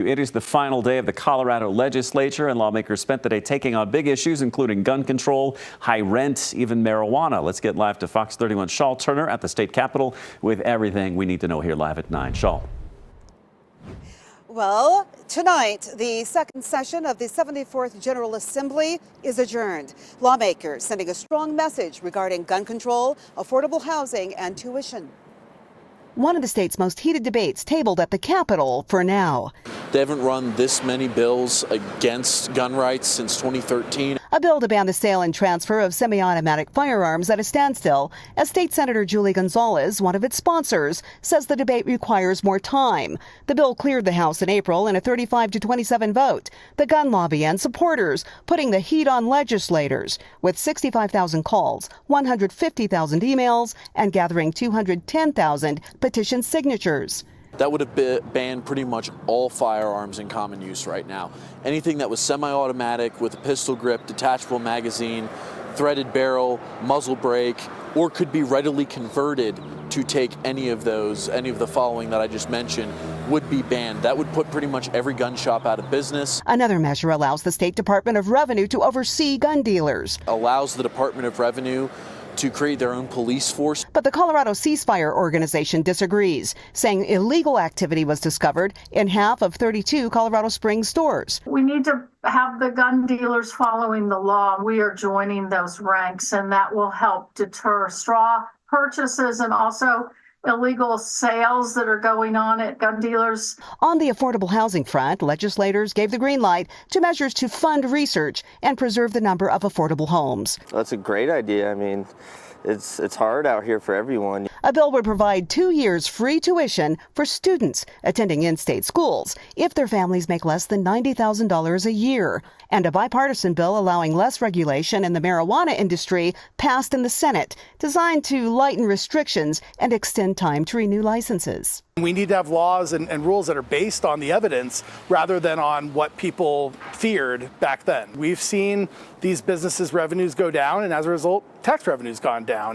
It is the final day of the Colorado legislature, and lawmakers spent the day taking on big issues, including gun control, high rent, even marijuana. Let's get live to Fox 31's Shawl Turner at the state capitol with everything we need to know here live at 9. Shawl. Well, tonight, the second session of the 74th General Assembly is adjourned. Lawmakers sending a strong message regarding gun control, affordable housing, and tuition. One of the state's most heated debates tabled at the Capitol for now. They haven't run this many bills against gun rights since 2013. A bill to ban the sale and transfer of semi-automatic firearms at a standstill, as State Senator Julie Gonzalez, one of its sponsors, says the debate requires more time. The bill cleared the House in April in a 35-27 vote. The gun lobby and supporters putting the heat on legislators, with 65,000 calls, 150,000 emails, and gathering 210,000 petition signatures. That would have banned pretty much all firearms in common use right now. Anything that was semi-automatic with a pistol grip, detachable magazine, threaded barrel, muzzle brake, or could be readily converted to take any of the following that I just mentioned, would be banned. That would put pretty much every gun shop out of business. Another measure allows the State Department of Revenue to oversee gun dealers. Allows the Department of Revenue to create their own police force. But the Colorado Ceasefire Organization disagrees, saying illegal activity was discovered in half of 32 Colorado Springs stores. We need to have the gun dealers following the law. We are joining those ranks, and that will help deter straw purchases and also illegal sales that are going on at gun dealers. On the affordable housing front, legislators gave the green light to measures to fund research and preserve the number of affordable homes. That's a great idea. I mean, it's hard out here for everyone. A bill would provide 2 years free tuition for students attending in-state schools if their families make less than $90,000 a year. And a bipartisan bill allowing less regulation in the marijuana industry passed in the Senate, designed to lighten restrictions and extend time to renew licenses. We need to have laws and rules that are based on the evidence rather than on what people feared back then. We've seen these businesses' revenues go down, and as a result, tax revenue's gone down.